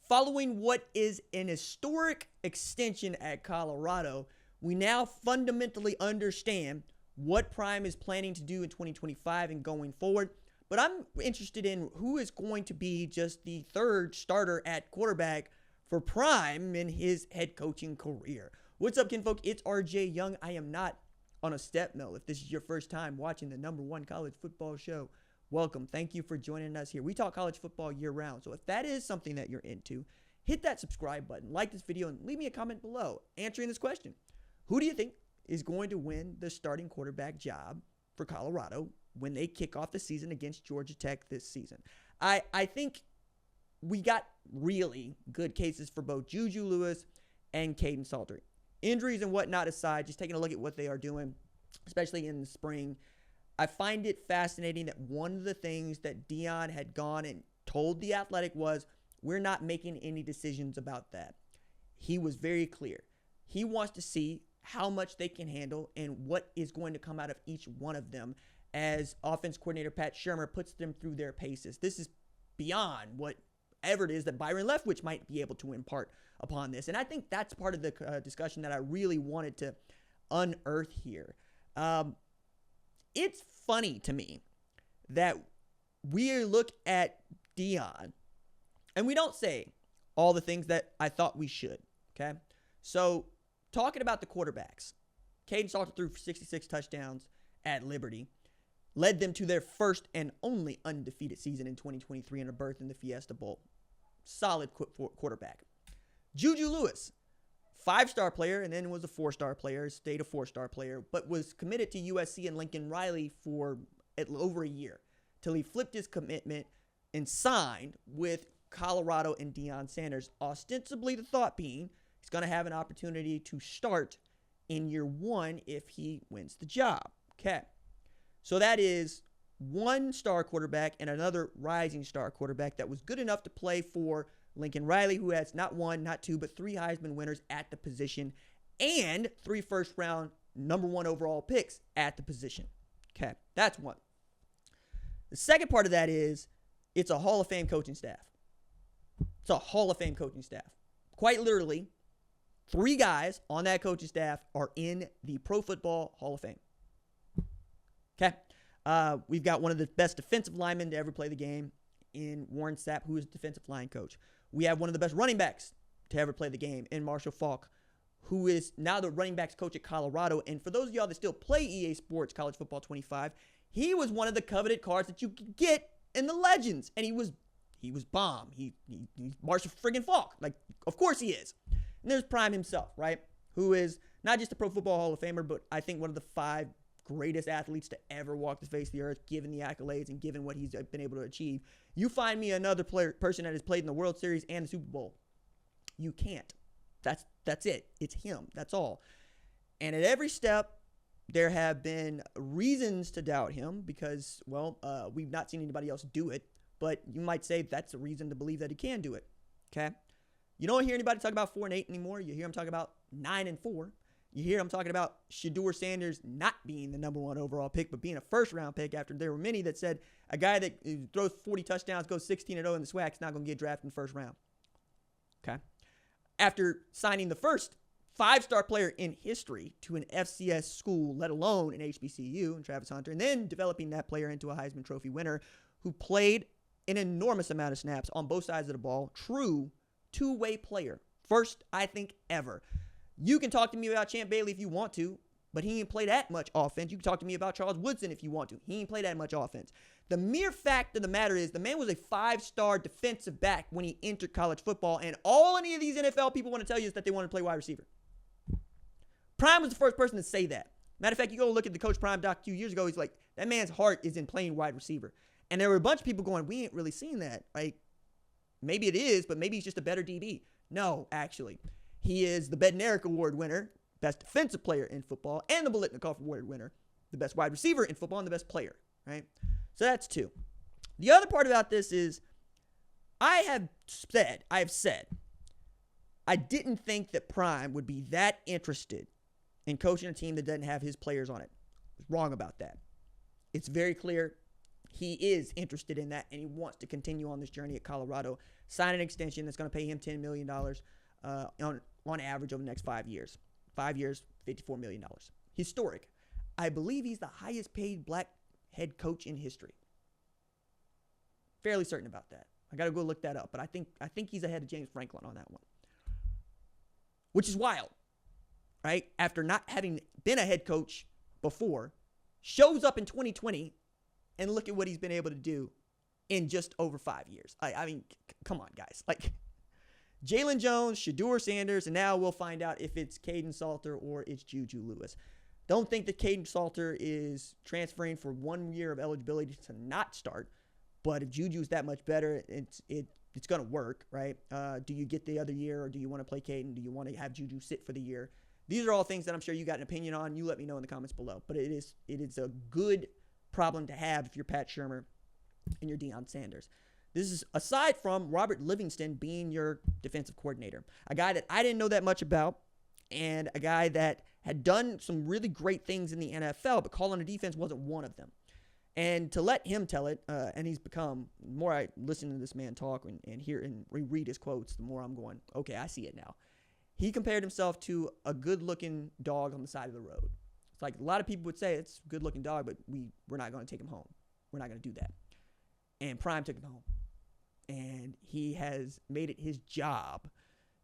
Following what is an historic extension at Colorado, we now fundamentally understand what Prime is planning to do in 2025 and going forward. But I'm interested in who is going to be just the third starter at quarterback for Prime in his head coaching career. What's up, kinfolk? It's RJ Young. I am not on a step mill. If this is your first time watching the #1 college football show, welcome. Thank you for joining us here. We talk college football year round. So if that is something that you're into, hit that subscribe button, like this video, and leave me a comment below answering this question. Who do you think is going to win the starting quarterback job for Colorado when they kick off the season against Georgia Tech this season? I think we got really good cases for both JuJu Lewis and Kaidon Sanders. Injuries and whatnot aside, just taking a look at what they are doing, especially in the spring, I find it fascinating that one of the things that Deion had gone and told The Athletic was, we're not making any decisions about that. He was very clear. He wants to see how much they can handle and what is going to come out of each one of them as offense coordinator Pat Shurmur puts them through their paces. This is beyond whatever it is that Byron Leftwich might be able to impart upon this. And I think that's part of the discussion that I really wanted to unearth here. It's funny to me that we look at Deion and we don't say all the things that I thought we should, okay? So talking about the quarterbacks, Kaidon Sanders threw for 66 touchdowns at Liberty, led them to their first and only undefeated season in 2023 and a berth in the Fiesta Bowl. Solid quarterback. JuJu Lewis, 5-star player, and then was a 4-star player, stayed a 4-star player, but was committed to USC and Lincoln Riley for over a year till he flipped his commitment and signed with Colorado and Deion Sanders. Ostensibly, the thought being he's going to have an opportunity to start in year 1 if he wins the job. Okay. So that is one star quarterback and another rising star quarterback that was good enough to play for Lincoln Riley, who has not 1, not 2, but 3 Heisman winners at the position and 3 first-round #1 overall picks at the position. Okay, that's one. The second part of that is it's a Hall of Fame coaching staff. It's a Hall of Fame coaching staff. Quite literally, 3 guys on that coaching staff are in the Pro Football Hall of Fame. Okay, we've got one of the best defensive linemen to ever play the game in Warren Sapp, who is defensive line coach. We have one of the best running backs to ever play the game in Marshall Faulk, who is now the running backs coach at Colorado. And for those of y'all that still play EA Sports College Football 25, he was one of the coveted cards that you could get in the Legends. And he was bomb. He's Marshall friggin' Faulk. Like, of course he is. And there's Prime himself, right? Who is not just a Pro Football Hall of Famer, but I think one of the 5 greatest athletes to ever walk the face of the earth, given the accolades and given what he's been able to achieve. You find me another person that has played in the World Series and the Super Bowl. You can't. That's it. It's him. That's all. And at every step, there have been reasons to doubt him because, well, we've not seen anybody else do it. But you might say that's a reason to believe that he can do it. Okay? You don't hear anybody talk about 4-8 anymore. You hear him talk about 9-4. You hear him talking about Shedeur Sanders not being the #1 overall pick, but being a first-round pick after there were many that said a guy that throws 40 touchdowns, goes 16-0 in the SWAC is not going to get drafted in the first round. Okay? After signing the first 5-star player in history to an FCS school, let alone an HBCU, and Travis Hunter, and then developing that player into a Heisman Trophy winner who played an enormous amount of snaps on both sides of the ball, true two-way player. First, I think, ever. You can talk to me about Champ Bailey if you want to, but he ain't play that much offense. You can talk to me about Charles Woodson if you want to. He ain't play that much offense. The mere fact of the matter is the man was a 5-star defensive back when he entered college football, and all any of these NFL people want to tell you is that they want to play wide receiver. Prime was the first person to say that. Matter of fact, you go look at the Coach Prime doc 2 years ago, he's like, that man's heart is in playing wide receiver. And there were a bunch of people going, we ain't really seen that. Like, maybe it is, but maybe he's just a better DB. No, actually. He is the Bednarik Award winner, best defensive player in football, and the Biletnikoff Award winner, the best wide receiver in football and the best player, right? So that's 2. The other part about this is I have said, I didn't think that Prime would be that interested in coaching a team that doesn't have his players on it. I was wrong about that. It's very clear he is interested in that, and he wants to continue on this journey at Colorado. Sign an extension that's going to pay him $10 million on average over the next 5 years. 5 years, $54 million. Historic. I believe he's the highest paid black head coach in history. Fairly certain about that. I got to go look that up, but I think he's ahead of James Franklin on that one, which is wild, right? After not having been a head coach before, shows up in 2020, and look at what he's been able to do in just over 5 years. I mean, come on, guys. Like, Jalen Jones, Shedeur Sanders, and now we'll find out if it's Kaidon Salter or it's JuJu Lewis. Don't think that Kaidon Salter is transferring for 1 year of eligibility to not start, but if JuJu's that much better, it's going to work, right? Do you get the other year, or do you want to play Kaidon? Do you want to have JuJu sit for the year? These are all things that I'm sure you got an opinion on. You let me know in the comments below. But it is a good problem to have if you're Pat Shurmur and you're Deion Sanders. This is aside from Robert Livingston being your defensive coordinator, a guy that I didn't know that much about, and a guy that had done some really great things in the NFL, but calling a defense wasn't one of them. And to let him tell it, and he's become, the more I listen to this man talk and hear and reread his quotes, the more I'm going, okay, I see it now. He compared himself to a good-looking dog on the side of the road. It's like a lot of people would say it's a good-looking dog, but we're not going to take him home. We're not going to do that. And Prime took him home. And he has made it his job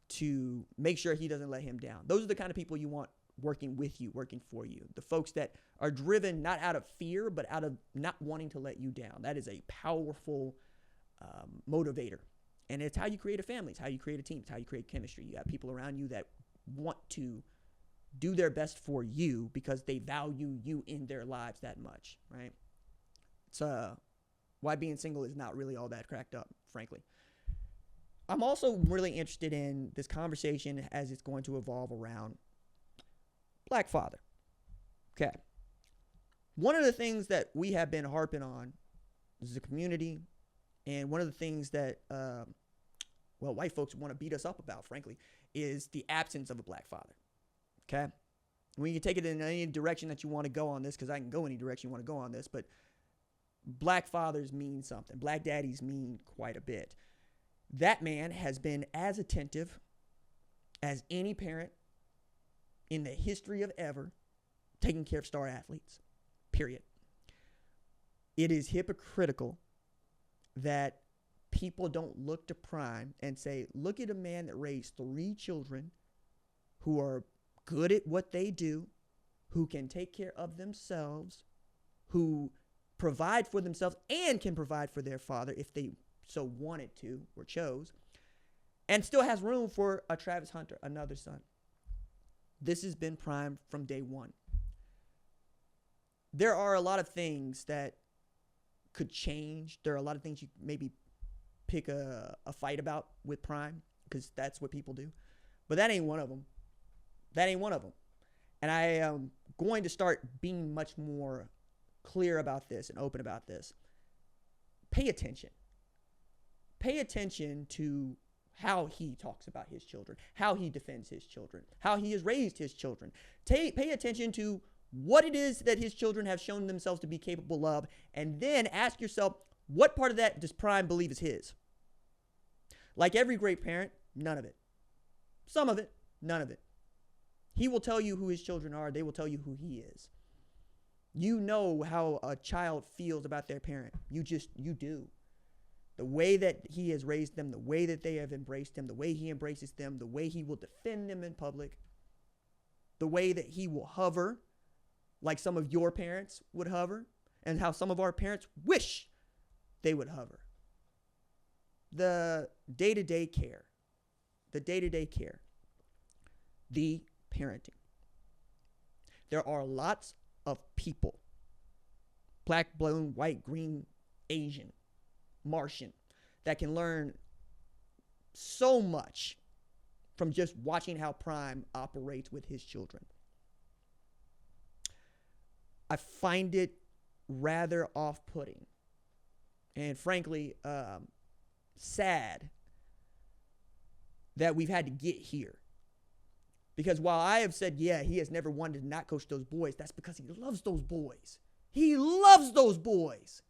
to make sure he doesn't let him down. Those are the kind of people you want working with you, working for you. The folks that are driven not out of fear, but out of not wanting to let you down. That is a powerful motivator. And it's how you create a family. It's how you create a team. It's how you create chemistry. You have people around you that want to do their best for you because they value you in their lives that much, right? It's why being single is not really all that cracked up, frankly. I'm also really interested in this conversation as it's going to evolve around black father. Okay. One of the things that we have been harping on as a community, and one of the things that, white folks want to beat us up about, frankly, is the absence of a black father. Okay? We can take it in any direction that you want to go on this, because I can go any direction you want to go on this, but black fathers mean something. Black daddies mean quite a bit. That man has been as attentive as any parent in the history of ever taking care of star athletes, period. It is hypocritical that people don't look to Prime and say, look at a man that raised 3 children who are good at what they do, who can take care of themselves, who provide for themselves and can provide for their father if they so wanted to or chose, and still has room for a Travis Hunter, another son. This has been Prime from day one. There are a lot of things that could change. There are a lot of things you maybe pick a fight about with Prime, because that's what people do. But that ain't one of them. That ain't one of them. And I am going to start being much more clear about this and open about this. Pay attention. Pay attention to how he talks about his children, how he defends his children, how he has raised his children. Pay attention to what it is that his children have shown themselves to be capable of, and then ask yourself, what part of that does Prime believe is his? Like every great parent, none of it. Some of it, none of it. He will tell you who his children are. They will tell you who he is. You know how a child feels about their parent. You do. The way that he has raised them, the way that they have embraced him, the way he embraces them, the way he will defend them in public, the way that he will hover like some of your parents would hover, and how some of our parents wish they would hover. The day-to-day care, the parenting. There are lots of people, black, blue, white, green, Asian, Martian, that can learn so much from just watching how Prime operates with his children. I find it rather off-putting and frankly sad that we've had to get here. Because while I have said, yeah, he has never wanted to not coach those boys, that's because he loves those boys. He loves those boys.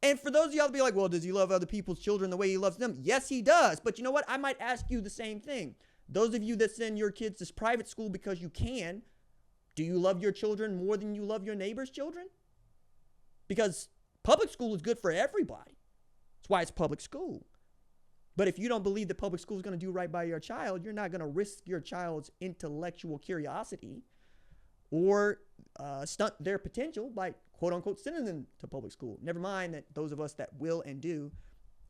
And for those of y'all to be like, well, does he love other people's children the way he loves them? Yes, he does. But you know what? I might ask you the same thing. Those of you that send your kids to private school because you can, do you love your children more than you love your neighbor's children? Because public school is good for everybody. That's why it's public school. But if you don't believe that public school is going to do right by your child, you're not going to risk your child's intellectual curiosity or stunt their potential by quote unquote sending them to public school. Never mind that those of us that will and do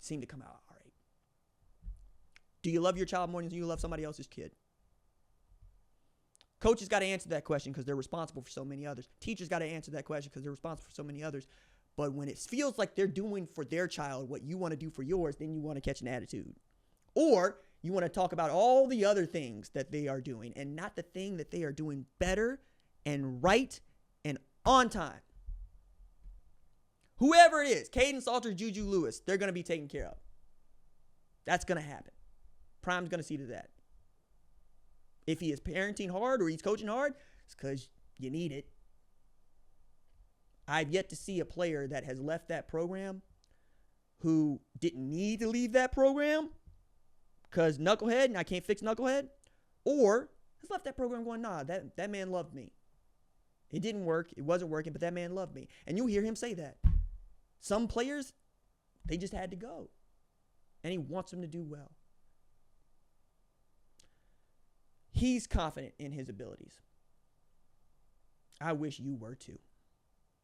seem to come out all right. Do you love your child more than you love somebody else's kid? Coaches got to answer that question because they're responsible for so many others. Teachers got to answer that question because they're responsible for so many others. But when it feels like they're doing for their child what you want to do for yours, then you want to catch an attitude. Or you want to talk about all the other things that they are doing and not the thing that they are doing better and right and on time. Whoever it is, Kaidon, Salter, JuJu, Lewis, they're going to be taken care of. That's going to happen. Prime's going to see to that. If he is parenting hard or he's coaching hard, it's because you need it. I've yet to see a player that has left that program who didn't need to leave that program because knucklehead and I can't fix knucklehead, or has left that program going, nah, that man loved me. It didn't work. It wasn't working, but that man loved me. And you'll hear him say that. Some players, they just had to go. And he wants them to do well. He's confident in his abilities. I wish you were too.